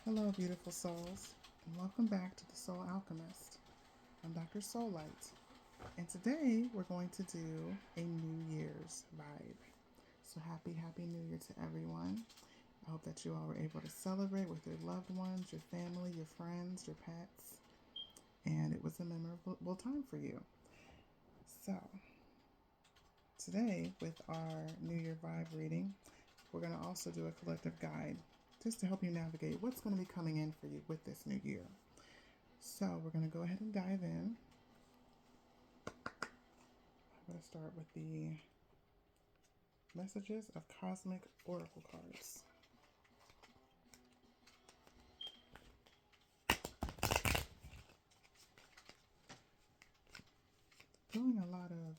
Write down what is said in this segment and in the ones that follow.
Hello, beautiful souls, and welcome back to the Soul Alchemist. I'm Dr. Soullight, and today we're going to do a New Year's vibe. So happy New Year to everyone. I hope that you all were able to celebrate with your loved ones, your family, your friends, your pets, and it was a memorable time for you. So, today, with our New Year vibe reading, we're going to also do a collective guide just to help you navigate what's going to be coming in for you with this new year. So we're going to go ahead and dive in. I'm going to start with the messages of cosmic oracle cards. Feeling a lot of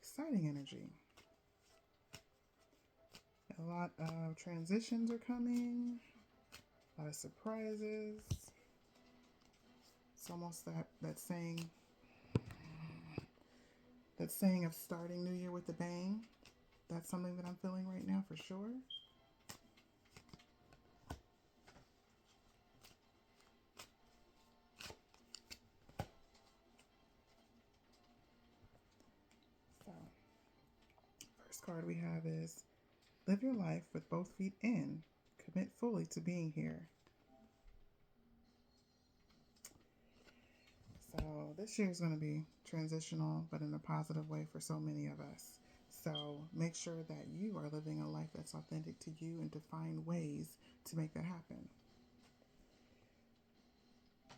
exciting energy. A lot of transitions are coming. A lot of surprises. It's almost that saying of starting New Year with a bang. That's something that I'm feeling right now for sure. So, first card we have is live your life with both feet in. Commit fully to being here. So this year is going to be transitional, but in a positive way for so many of us. So make sure that you are living a life that's authentic to you and to find ways to make that happen.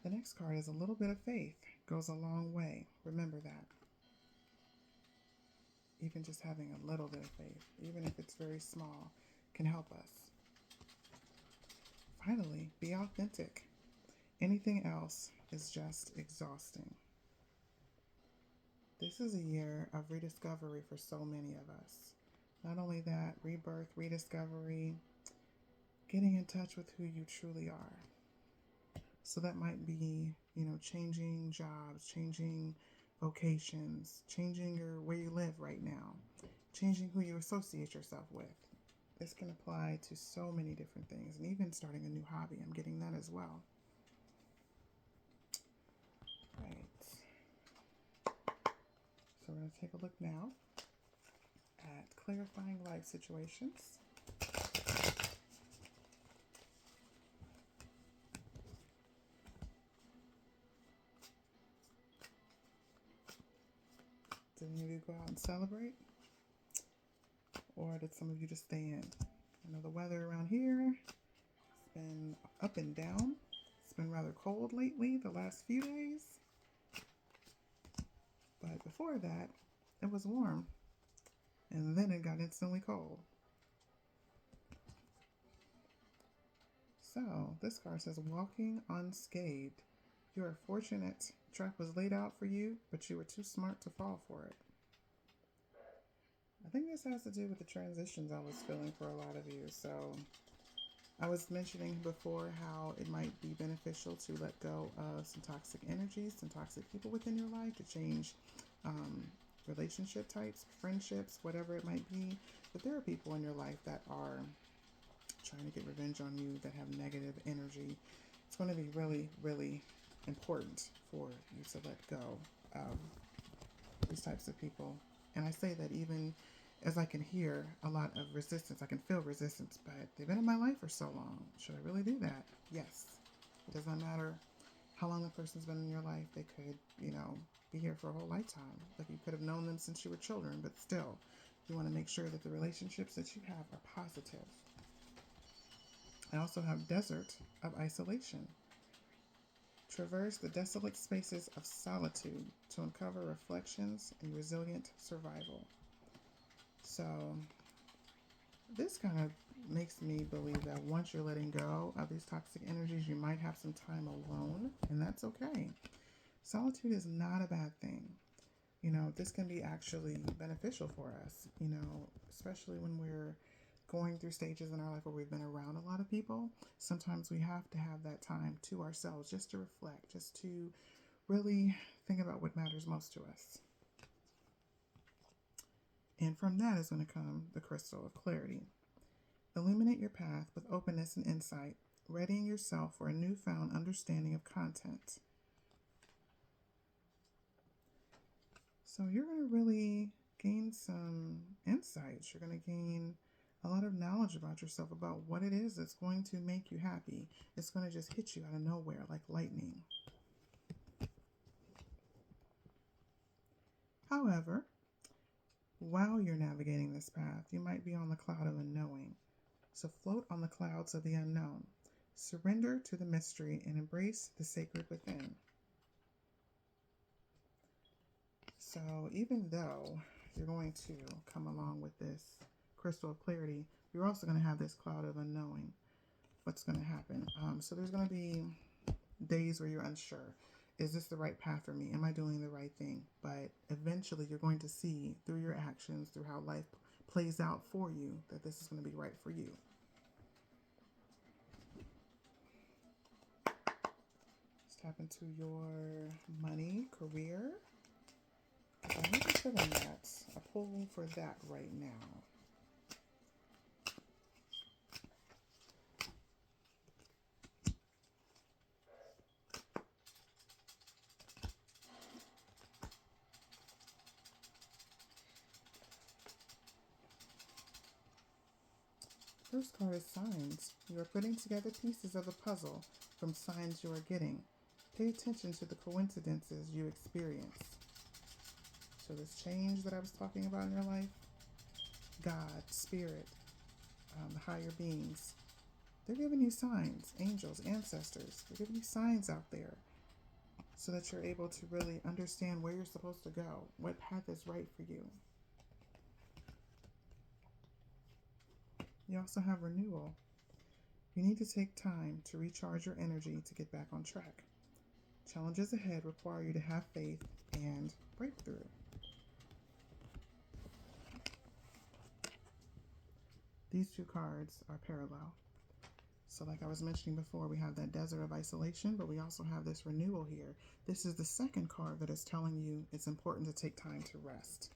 The next card is a little bit of faith. Goes a long way. Remember that. Even just having a little bit of faith, even if it's very small, can help us. Finally, be authentic. Anything else is just exhausting. This is a year of rediscovery for so many of us. Not only that, rebirth, rediscovery, getting in touch with who you truly are. So that might be, changing jobs, changing vocations, changing where you live right now, changing who you associate yourself with. This can apply to so many different things, and even starting a new hobby. I'm getting that as well. Right. So we're going to take a look now at clarifying life situations. Did any of you go out and celebrate? Or did some of you just stay in? I know the weather around here has been up and down. It's been rather cold lately, the last few days. But before that, it was warm. And then it got instantly cold. So, this card says, walking unscathed. You are fortunate. The trap was laid out for you, but you were too smart to fall for it. I think this has to do with the transitions I was feeling for a lot of you. So, I was mentioning before how it might be beneficial to let go of some toxic energies, some toxic people within your life to change relationship types, friendships, whatever it might be. But there are people in your life that are trying to get revenge on you, that have negative energy. It's going to be really, really important for you to let go of these types of people. And I say that even as I can hear a lot of resistance, I can feel resistance, but they've been in my life for so long. Should I really do that? Yes. It doesn't matter how long the person's been in your life. They could, be here for a whole lifetime. Like you could have known them since you were children, but still, you want to make sure that the relationships that you have are positive. I also have desert of isolation. Traverse the desolate spaces of solitude to uncover reflections and resilient survival. So, this kind of makes me believe that once you're letting go of these toxic energies, you might have some time alone, and that's okay. Solitude is not a bad thing. This can be actually beneficial for us, especially when we're going through stages in our life where we've been around a lot of people. Sometimes we have to have that time to ourselves just to reflect, just to really think about what matters most to us. And from that is going to come the crystal of clarity. Illuminate your path with openness and insight. readying yourself for a newfound understanding of content. So you're going to really gain some insights. You're going to gain a lot of knowledge about yourself, about what it is that's going to make you happy. It's going to just hit you out of nowhere like lightning. However, while you're navigating this path, you might be on the cloud of unknowing. So float on the clouds of the unknown. Surrender to the mystery and embrace the sacred within. So even though you're going to come along with this crystal of clarity, you're also going to have this cloud of unknowing. What's going to happen? So there's going to be days where you're unsure. Is this the right path for me? Am I doing the right thing? But eventually you're going to see through your actions, through how life plays out for you, that this is going to be right for you. Let's tap into your money, career. I'm really feeling that. A pull for that right now. First card is signs. You are putting together pieces of the puzzle from signs you are getting. Pay attention to the coincidences you experience. So this change that I was talking about in your life, God, Spirit, the higher beings, they're giving you signs. Angels, ancestors, they're giving you signs out there so that you're able to really understand where you're supposed to go, what path is right for you. You also have renewal. You need to take time to recharge your energy to get back on track. Challenges ahead require you to have faith and breakthrough. These two cards are parallel. So like I was mentioning before, we have that desert of isolation, but we also have this renewal here. This is the second card that is telling you it's important to take time to rest.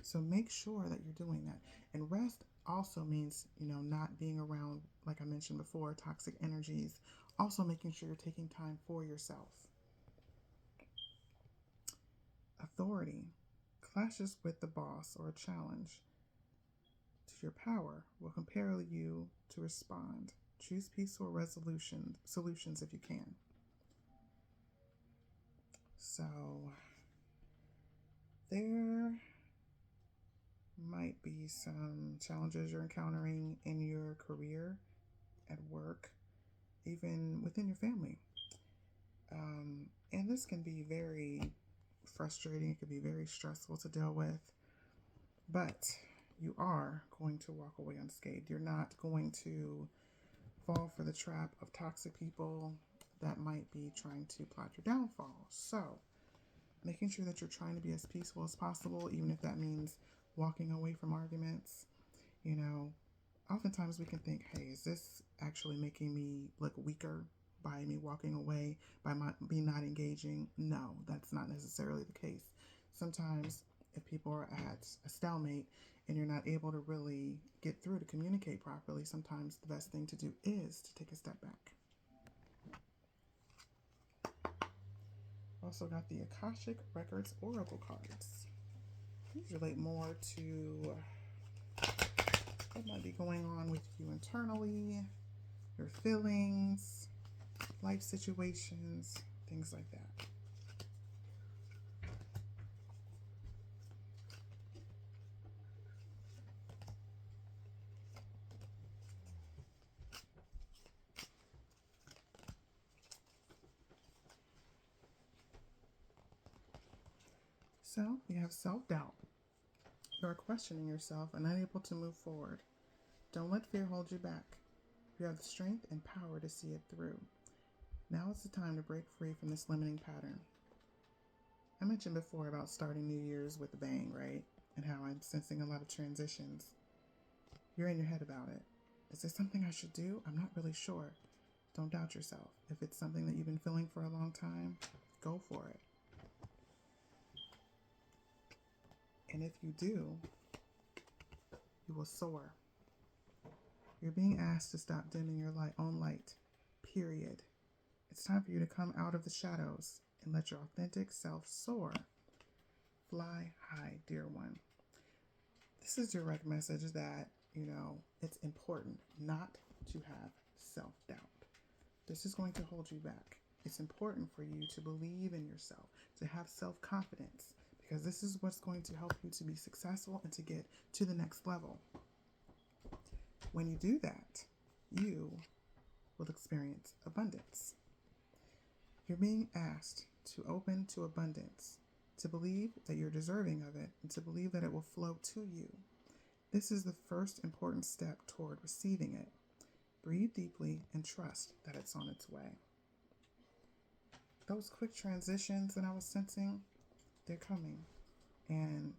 So make sure that you're doing that. And rest also means, not being around, like I mentioned before, toxic energies. Also making sure you're taking time for yourself. Authority. Clashes with the boss or a challenge to your power will compel you to respond. Choose peaceful solutions if you can. So there might be some challenges you're encountering in your career, at work, even within your family. And this can be very frustrating. It can be very stressful to deal with. But you are going to walk away unscathed. You're not going to fall for the trap of toxic people that might be trying to plot your downfall. So making sure that you're trying to be as peaceful as possible, even if that means walking away from arguments. Oftentimes we can think, hey, is this actually making me look weaker by me walking away, by me not engaging? No, that's not necessarily the case. Sometimes if people are at a stalemate and you're not able to really get through to communicate properly, sometimes the best thing to do is to take a step back. Also got the Akashic Records Oracle cards. These relate more to what might be going on with you internally, your feelings, life situations, things like that. So you have self-doubt. You are questioning yourself and unable to move forward. Don't let fear hold you back. You have the strength and power to see it through. Now is the time to break free from this limiting pattern. I mentioned before about starting New Year's with a bang, right? And how I'm sensing a lot of transitions. You're in your head about it. Is this something I should do? I'm not really sure. Don't doubt yourself. If it's something that you've been feeling for a long time, go for it. And if you do, you will soar. You're being asked to stop dimming your own light. period. It's time for you to come out of the shadows and let your authentic self soar. Fly high, dear one. This is direct message that, it's important not to have self-doubt. This is going to hold you back. It's important for you to believe in yourself, to have self-confidence, because this is what's going to help you to be successful and to get to the next level. When you do that, you will experience abundance. You're being asked to open to abundance, to believe that you're deserving of it, and to believe that it will flow to you. This is the first important step toward receiving it. Breathe deeply and trust that it's on its way. Those quick transitions that I was sensing, they're coming. And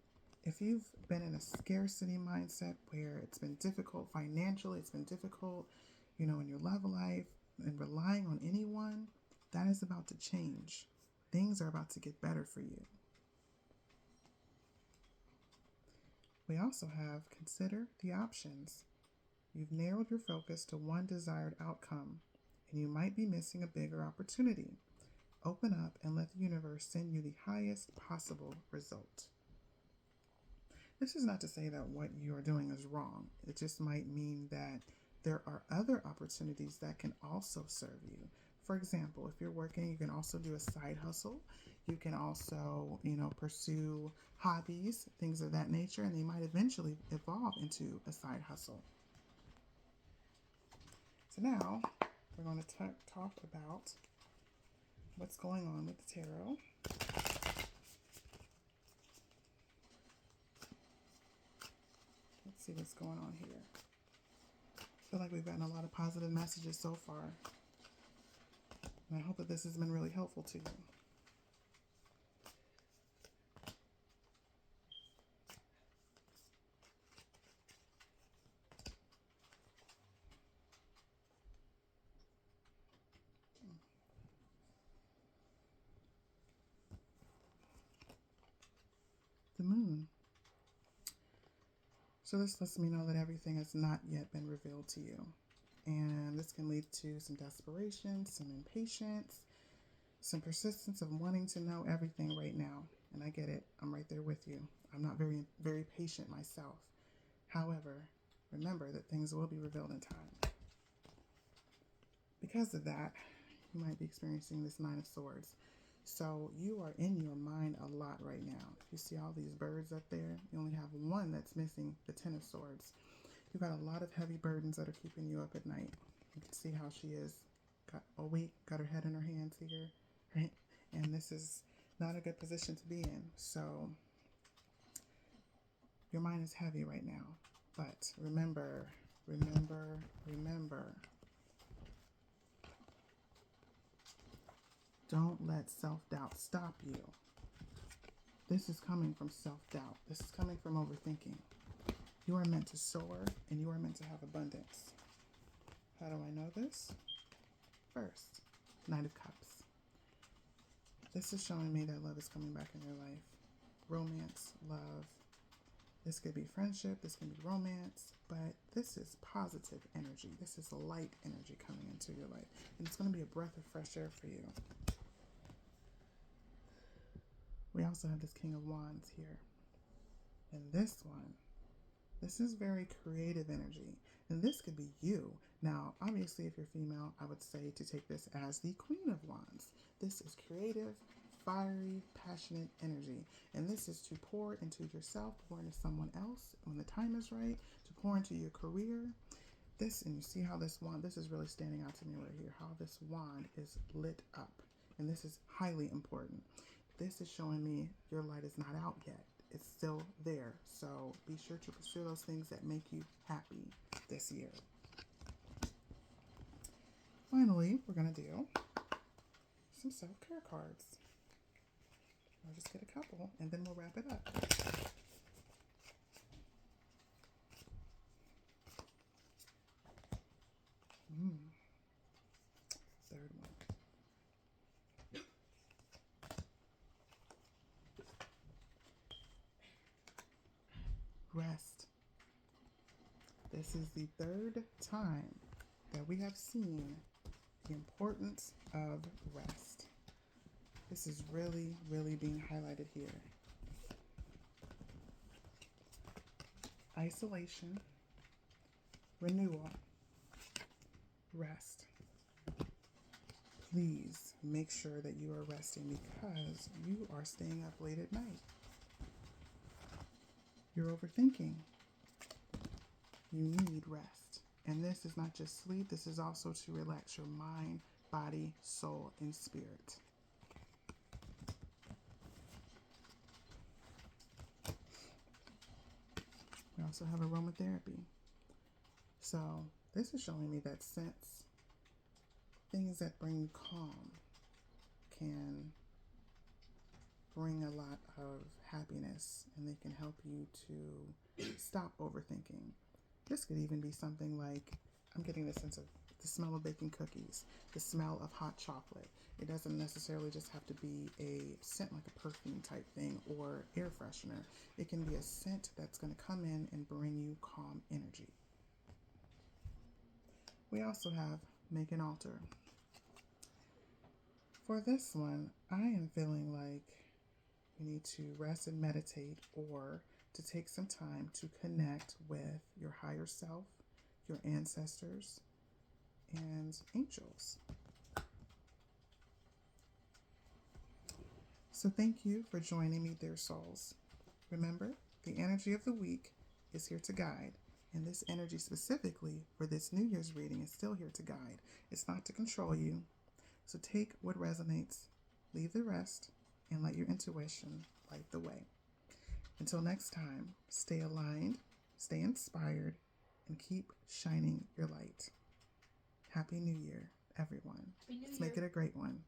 if you've been in a scarcity mindset where it's been difficult financially, it's been difficult, in your love life, and relying on anyone, that is about to change. Things are about to get better for you. We also have consider the options. You've narrowed your focus to one desired outcome, and you might be missing a bigger opportunity. Open up and let the universe send you the highest possible result. This is not to say that what you are doing is wrong. It just might mean that there are other opportunities that can also serve you. For example, if you're working, you can also do a side hustle. You can also, pursue hobbies, things of that nature, and they might eventually evolve into a side hustle. So now we're going to talk about what's going on with the tarot. Let's see what's going on here. I feel like we've gotten a lot of positive messages so far. And I hope that this has been really helpful to you. The moon. So this lets me know that everything has not yet been revealed to you. And this can lead to some desperation, some impatience, some persistence of wanting to know everything right now. And I get it. I'm right there with you. I'm not very, very patient myself. However, remember that things will be revealed in time. Because of that, you might be experiencing this Nine of Swords. So you are in your mind a lot right now. You see all these birds up there? You only have one that's missing, the Ten of Swords. You've got a lot of heavy burdens that are keeping you up at night. You can see how she is got her head in her hands here, right? And this is not a good position to be in. So your mind is heavy right now. But remember. Don't let self-doubt stop you. This is coming from self-doubt. This is coming from overthinking. You are meant to soar and you are meant to have abundance. How do I know this? First, Knight of Cups. This is showing me that love is coming back in your life. Romance, love. This could be friendship, this can be romance, but this is positive energy. This is light energy coming into your life. And it's going to be a breath of fresh air for you. We also have this King of Wands here. And this one, this is very creative energy. And this could be you. Now, obviously, if you're female, I would say to take this as the Queen of Wands. This is creative, fiery, passionate energy. And this is to pour into yourself, pour into someone else when the time is right, to pour into your career. This, and you see how this wand, this is really standing out to me right here, how this wand is lit up. And this is highly important. This is showing me your light is not out yet. It's still there. So be sure to pursue those things that make you happy this year. Finally, we're going to do some self-care cards. I'll just get a couple and then we'll wrap it up. Third one. Rest. This is the third time that we have seen the importance of rest. This is really, really being highlighted here. Isolation, renewal, rest. Please make sure that you are resting because you are staying up late at night. You're overthinking. You need rest. And this is not just sleep, this is also to relax your mind, body, soul, and spirit. We also have aromatherapy. So this is showing me that since things that bring calm can bring a lot of happiness and they can help you to stop overthinking. This could even be something like, I'm getting the sense of the smell of baking cookies, the smell of hot chocolate. It doesn't necessarily just have to be a scent like a perfume type thing or air freshener. It can be a scent that's going to come in and bring you calm energy. We also have make an altar. For this one, I am feeling like you need to rest and meditate or to take some time to connect with your higher self, your ancestors, and angels. So thank you for joining me, dear souls. Remember, the energy of the week is here to guide, and this energy specifically for this New Year's reading is still here to guide. It's not to control you. So take what resonates, leave the rest, and let your intuition light the way. Until next time, stay aligned, stay inspired, and keep shining your light. Happy New Year, everyone. Let's make it a great one.